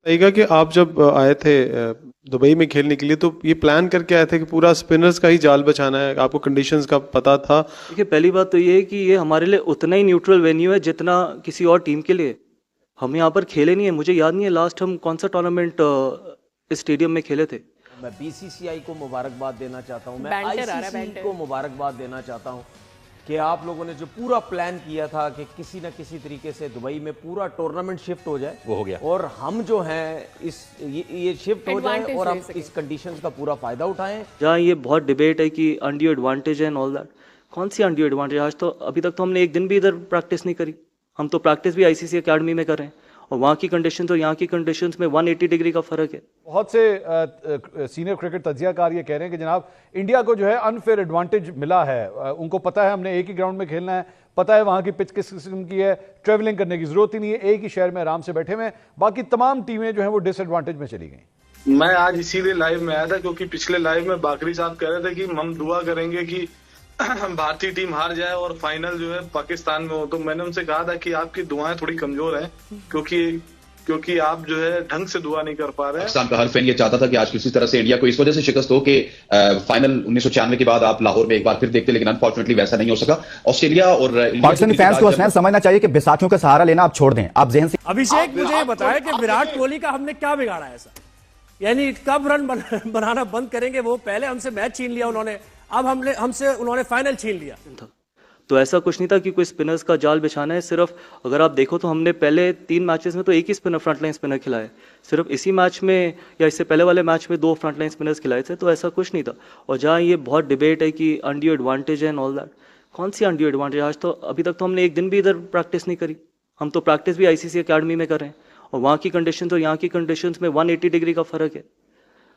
बताइएगा कि आप जब आए थे दुबई में खेलने के लिए, तो ये प्लान करके आए थे कि पूरा स्पिनर्स का ही जाल बचाना है? आपको कंडीशंस का पता था? देखिए, पहली बात तो ये है कि ये हमारे लिए उतना ही न्यूट्रल वेन्यू है जितना किसी और टीम के लिए। हम यहाँ पर खेले नहीं है, मुझे याद नहीं है लास्ट हम कौन सा टूर्नामेंट इस स्टेडियम में खेले थे। मैं बीसीसीआई को मुबारकबाद देना चाहता हूं, मैं बैंटर आ रहा है, आईसीसी बैंटर। को मुबारकबाद देना चाहता हूं कि आप लोगों ने जो पूरा प्लान किया था कि किसी न किसी तरीके से दुबई में पूरा टूर्नामेंट शिफ्ट हो जाए, वो हो गया। और हम जो हैं ये शिफ्ट हो जाए Advantage और हम ले सकें। इस कंडीशंस का पूरा फायदा उठाएं। जहाँ ये बहुत डिबेट है कि undue advantage and all that, कौन सी अनड्यू एडवांटेज? आज तो अभी तक तो हमने एक दिन भी इधर प्रैक्टिस नहीं करी। हम तो प्रैक्टिस भी आईसीसी एकेडमी में कर रहे हैं, और वहाँ की कंडीशन और यहाँ की कंडीशंस में 180 डिग्री का फर्क है। बहुत से सीनियर क्रिकेट तज्जियाकार ये कह रहे हैं कि जनाब इंडिया को जो है अनफेयर एडवांटेज मिला है। उनको पता है हमने एक ही ग्राउंड में खेलना है, पता है वहां की पिच किस किस्म की है, ट्रेवलिंग करने की जरूरत ही नहीं है, एक ही शहर में आराम से बैठे हुए हैं। बाकी तमाम टीमें जो है वो डिसएडवांटेज में चली गई। मैं आज इसीलिए लाइव में आया था क्योंकि पिछले लाइव में बाकरी साहब कह रहे थे कि हम दुआ करेंगे कि भारतीय टीम हार जाए और फाइनल जो है पाकिस्तान में हो। तो मैंने उनसे कहा था कि आपकी दुआएं थोड़ी कमजोर हैं, क्योंकि आप जो है ढंग से दुआ नहीं कर पा रहे हैं। पाकिस्तान का हर फैन ये चाहता था कि आज किसी तरह से इंडिया को इस वजह से शिकस्त हो कि फाइनल 1996 के बाद आप लाहौर में एक बार फिर देखते, लेकिन अनफॉर्चुनेटली वैसा नहीं हो सका। ऑस्ट्रेलिया और पाकिस्तानी फैंस को हसनैन समझना चाहिए कि बैसाखियों का सहारा लेना आप छोड़ दें। आप जहन से अभिषेक मुझे ये बताया कि विराट कोहली का हमने क्या बिगाड़ा है ऐसा, यानी कब रन बनाना बंद करेंगे? वो पहले हमसे मैच छीन लिया उन्होंने, अब हमसे उन्होंने फाइनल छीन लिया। तो ऐसा कुछ नहीं था कि कोई स्पिनर्स का जाल बिछाना है। सिर्फ अगर आप देखो तो हमने पहले 3 मैचेस में तो एक ही स्पिनर फ्रंटलाइन स्पिनर खिलाए। सिर्फ इसी मैच में या इससे पहले वाले मैच में 2 फ्रंटलाइन स्पिनर्स खिलाए थे, तो ऐसा कुछ नहीं था। और जहाँ ये बहुत डिबेट है कि undue advantage and all that, कौन सी अनड्यू एडवांटेज? आज तो अभी तक तो हमने एक दिन भी इधर प्रैक्टिस नहीं करी। हम तो प्रैक्टिस भी आईसीसी एकेडमी में कर रहे हैं, और वहाँ की कंडीशन और यहाँ की कंडीशन में 180 डिग्री का फर्क है।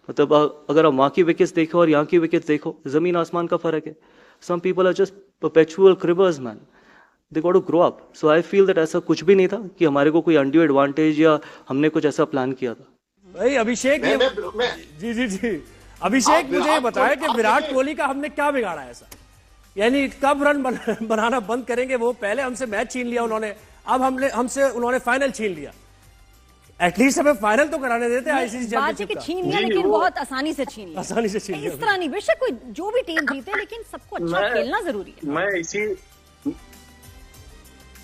मतलब अगर आप वहाँ की विकेट्स देखो और यहाँ की विकेट्स देखो, जमीन आसमान का फर्क है। Some people are just perpetual cribbers, man. They got to grow up. So I feel that ऐसा कुछ भी नहीं था कि हमारे को कोई undue advantage या हमने कुछ ऐसा प्लान किया था। भाई अभिषेक जी अभिषेक मुझे ये बताया कि विराट कोहली का हमने क्या बिगाड़ा है ऐसा, यानी कब रन बनाना बंद करेंगे? वो पहले हमसे मैच छीन लिया उन्होंने, अब हमसे उन्होंने फाइनल छीन लिया। एटलीस्ट हमें फाइनल तो कराने देते आईसीसी चैंपियनशिप का। छीन लिया, लेकिन बहुत आसानी से छीन लिया। आसानी से छीन लिया। इस तरह नहीं, बेशक कोई जो भी टीम जीते, लेकिन सबको अच्छा खेलना जरूरी है।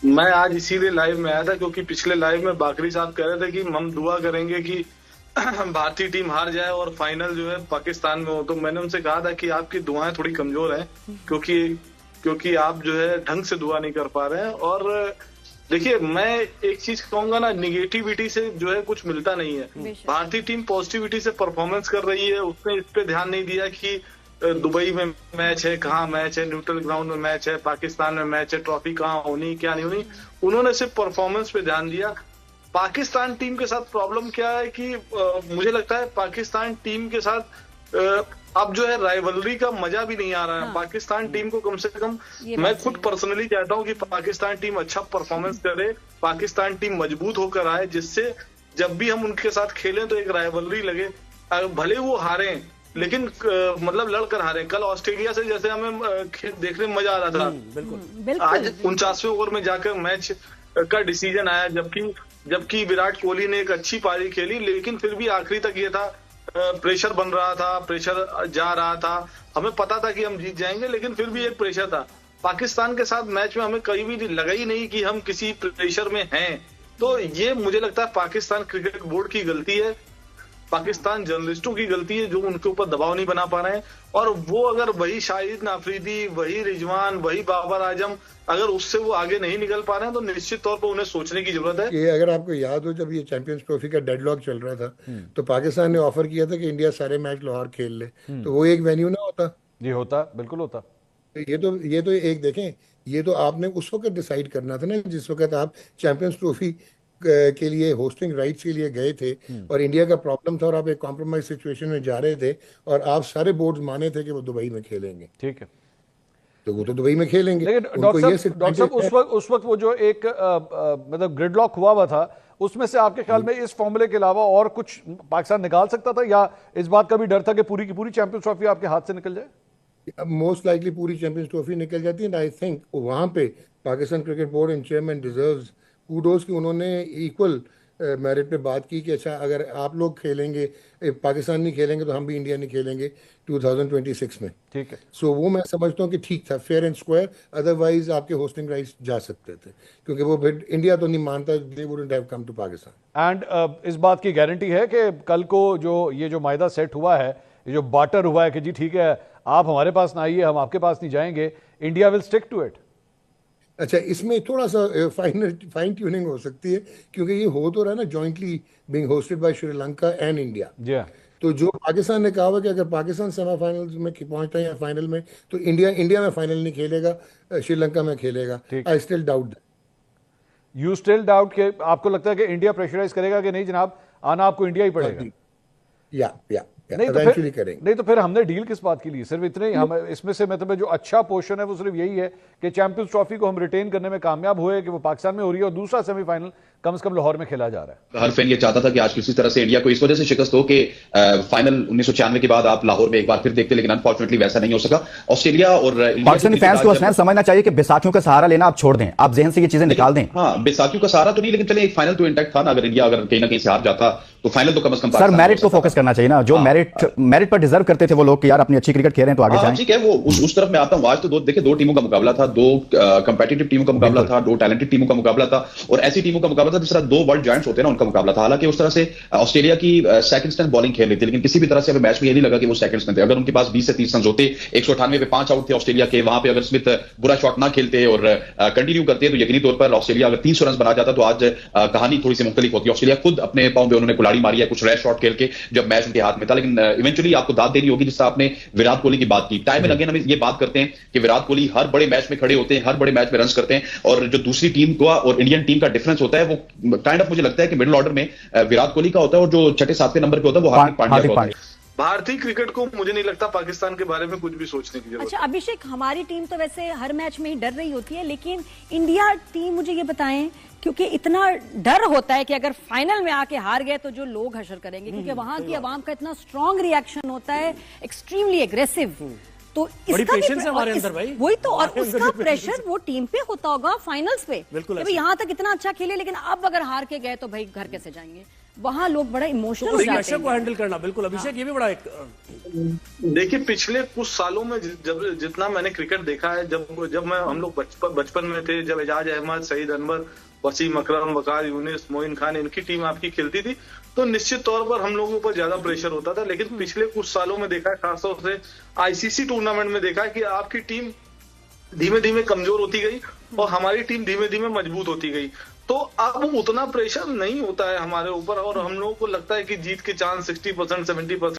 मैं आज इसीलिए लाइव में आया था क्योंकि पिछले लाइव में बाकरी साहब कह रहे थे कि हम दुआ करेंगे कि भारतीय टीम हार जाए और फाइनल जो है पाकिस्तान में हो। तो मैंने उनसे कहा था कि आपकी दुआएं थोड़ी कमजोर हैं, क्योंकि आप जो है ढंग से दुआ नहीं कर पा रहे हैं। और देखिए, मैं एक चीज कहूंगा ना, निगेटिविटी से जो है कुछ मिलता नहीं है। भारतीय टीम पॉजिटिविटी से परफॉर्मेंस कर रही है। उसने इस पे ध्यान नहीं दिया कि दुबई में मैच है, कहाँ मैच है, न्यूट्रल ग्राउंड में मैच है, पाकिस्तान में मैच है, ट्रॉफी कहाँ होनी क्या नहीं होनी। उन्होंने सिर्फ परफॉर्मेंस पे ध्यान दिया। पाकिस्तान टीम के साथ प्रॉब्लम क्या है कि मुझे लगता है पाकिस्तान टीम के साथ अब जो है राइवलरी का मजा भी नहीं आ रहा है। हाँ। पाकिस्तान टीम को कम से कम मैं खुद पर्सनली चाहता हूं कि पाकिस्तान टीम अच्छा परफॉर्मेंस करे, पाकिस्तान टीम मजबूत होकर आए, जिससे जब भी हम उनके साथ खेलें तो एक राइवलरी लगे। भले वो हारे, लेकिन मतलब लड़कर हारे। कल ऑस्ट्रेलिया से जैसे हमें देखने में मजा आ रहा था, बिल्कुल। आज 49वें ओवर में जाकर मैच का डिसीजन आया, जबकि विराट कोहली ने एक अच्छी पारी खेली, लेकिन फिर भी आखिरी तक ये था, प्रेशर बन रहा था, प्रेशर जा रहा था। हमें पता था कि हम जीत जाएंगे, लेकिन फिर भी एक प्रेशर था। पाकिस्तान के साथ मैच में हमें कहीं भी लगा ही नहीं कि हम किसी प्रेशर में हैं। तो ये मुझे लगता है पाकिस्तान क्रिकेट बोर्ड की गलती है, पाकिस्तान जर्नलिस्टों की गलती है, जो उनके ऊपर दबाव नहीं बना पा रहे हैं। और वो अगर वही शाहिद अफरीदी, वही रिजवान, वही बाबर आजम, अगर उससे वो आगे नहीं निकल पा रहे हैं, तो निश्चित तौर पर उन्हें सोचने की जरूरत है। ये अगर आपको याद हो, जब ये चैंपियंस ट्रॉफी का डेडलॉक चल रहा था, तो पाकिस्तान ने ऑफर किया था कि इंडिया सारे मैच लाहौर खेल ले, तो वो एक वेन्यू ना होता। जी होता, बिल्कुल होता। ये तो एक देखें, ये तो आपने उस वक्त डिसाइड करना था ना, जिस वक्त आप चैंपियंस ट्रॉफी के लिए होस्टिंग राइट्स के लिए गए थे और इंडिया का प्रॉब्लम था और आप एक कॉम्प्रोमाइज सिचुएशन में जा रहे थे, और आप सारे बोर्ड्स माने थे कि वो दुबई में खेलेंगे। ठीक है, तो वो तो दुबई में खेलेंगे। लेकिन डॉक्टर साहब उस वक्त वो जो एक मतलब ग्रिडलॉक हुआ था, उसमें से आपके ख्याल में इस फॉर्मूले के अलावा और कुछ पाकिस्तान निकाल सकता था, या इस बात का भी डर था कि पूरी की पूरी चैंपियंस ट्रॉफी आपके हाथ से निकल जाए? मोस्ट लाइकली पूरी चैंपियंस ट्रॉफी निकल जाती है। आई थिंक वहां पे Pakistan cricket board and chairman deserves kudos कि उन्होंने इक्वल मेरिट पे बात की कि अच्छा अगर आप लोग खेलेंगे, पाकिस्तान नहीं खेलेंगे तो हम भी इंडिया नहीं खेलेंगे 2026 में। ठीक है। सो वो मैं समझता हूँ कि ठीक था, फेयर एंड स्क्वायर। अदरवाइज आपके होस्टिंग राइट्स जा सकते थे, क्योंकि वो फिर इंडिया तो नहीं मानता, they wouldn't have come to Pakistan. And इस बात की गारंटी है कि कल को जो मायदा सेट हुआ है, ये जो बार्टर हुआ है कि जी ठीक है आप हमारे पास ना आइए, हम आपके पास नहीं जाएंगे, India will stick to it. अच्छा, इसमें थोड़ा सा फाइन ट्यूनिंग हो सकती है, क्योंकि ये हो तो रहा है ना jointly being hosted by Sri Lanka and India. जी। तो जो पाकिस्तान ने कहा हुआ कि अगर पाकिस्तान सेमीफाइनल्स में पहुंचता है या फाइनल में, तो इंडिया में फाइनल नहीं खेलेगा, श्रीलंका में खेलेगा। I still doubt. You still doubt के आपको लगता है कि इंडिया प्रेशराइज करेगा कि नहीं जनाब, आना आपको इंडिया ही पड़ेगा? या नहीं करेंगे। तो फिर हमने डील किस बात की ली? सिर्फ इतने ही हम इसमें से मतलब जो अच्छा पोर्शन है वो सिर्फ यही है कि चैंपियंस ट्रॉफी को हम रिटेन करने में कामयाब हुए कि वो पाकिस्तान में हो रही है और दूसरा सेमीफाइनल कम से कम लाहौर में खेला जा रहा है। हर फैन ये चाहता था कि आज किसी तरह से इंडिया को इस वजह से शिकस्त हो कि फाइनल 1996 के बाद आप लाहौर में एक बार फिर देखते, लेकिन अनफॉर्चुनेटली वैसा नहीं हो सका। ऑस्ट्रेलिया और पाकिस्तानी फैंस को हसनैन समझना चाहिए कि बैसाखियों का सहारा लेना आप छोड़ दें, आप जहन से ये चीजें निकाल दें। हाँ, बैसाखियों का सहारा तो नहीं, लेकिन चले एक फाइनल तो इंटैक्ट था ना। अगर इंडिया कहीं ना कहीं से हार जाता तो फाइनल तो कम से कम सर मेरिट को फोकस करना चाहिए ना, जो मेरिट पर डिजर्व करते थे वो लोग कि यार अपनी अच्छी क्रिकेट खेल रहे हैं तो आगे जाएं। ठीक है, वो उस तरफ मैं आता हूं। आज तो दो टीमों का मुकाबला था, दो कंपेटिटिव टीमों का मुकाबला था, दो टैलेंटेड टीमों का मुकाबला था, और ऐसी टीमों का मुकाबला था जिस तरह दो वर्ल्ड जायंट्स होते हैं ना उनका मुकाबला था। हालांकि उस तरह से ऑस्ट्रेलिया की सेकंड स्टैंड बॉलिंग खेल रही थी, लेकिन किसी भी तरह से हमें मैच में ये नहीं लगा कि वो सेकंड्स में थे। अगर उनके पास 20 से 30 रन होते, 198 पे 5 आउट थे ऑस्ट्रेलिया के, वहां पे अगर स्मिथ बुरा शॉट ना खेलते और कंटिन्यू करते तो यकीनी तौर पर ऑस्ट्रेलिया अगर 300 रन बना जाता तो आज कहानी थोड़ी सी मुख्तलिफ होती। ऑस्ट्रेलिया खुद अपने पांव पे उन्होंने कुल्हाड़ी मारी है कुछ रैश शॉट खेल के जब मैच उनके हाथ में था, लेकिन इवेंचुअली आपको दाद देनी होगी। जिस आपने विराट कोहली की बात की, टाइम एंड अगेन हम ये बात करते हैं कि विराट कोहली हर बड़े मैच में खड़े होते हैं, हर बड़े मैच में रन करते हैं, और जो दूसरी टीम का और इंडियन टीम का डिफरेंस होता है वो काइंड ऑफ मुझे लगता है कि मिडिल ऑर्डर में विराट कोहली का होता है और जो छठे सातवें नंबर पे होता है वो हार्दिक पांड्या का होता है। भारतीय क्रिकेट को मुझे नहीं लगता पाकिस्तान के बारे में कुछ भी सोचने की जरूरत। अच्छा अभिषेक, हमारी टीम तो वैसे हर मैच में ही डर रही होती है, लेकिन इंडिया टीम मुझे ये बताएं, क्योंकि इतना डर होता है कि अगर फाइनल में आके हार गए तो जो लोग हशर करेंगे, क्योंकि वहां की आवाम का इतना स्ट्रांग रिएक्शन होता है, एक्सट्रीमली एग्रेसिव। तो इसका पेशेंस है हमारे अंदर भाई, वही तो, और उसका प्रेशर वो टीम पे होता होगा फाइनल्स पे। बिल्कुल, यहाँ तक इतना अच्छा खेले, लेकिन अब अगर हार के गए तो भाई घर कैसे जाएंगे? वहां लोग बड़ा इमोशनल हो जाते हैं को हैंडल करना। बिल्कुल अभिषेक, ये भी बड़ा एक देखिए पिछले कुछ सालों में जब जितना मैंने क्रिकेट देखा है, जब मैं हम लोग बचपन में थे, जब एजाज अहमद, सईद अनवर, वसीम अकरम, वकार यूनिस, मोइन खान, इनकी टीम आपकी खेलती थी तो निश्चित तौर पर हम लोगों पर ज्यादा प्रेशर होता था। लेकिन पिछले कुछ सालों में देखा है, खासतौर से आईसीसी टूर्नामेंट में देखा है कि आपकी टीम धीमे धीमे कमजोर होती गई और हमारी टीम धीमे धीमे मजबूत होती गई। तो अब उतना प्रेशर नहीं होता है हमारे ऊपर और हम लोगों को लगता है कि जीत के चांस 60%, 70%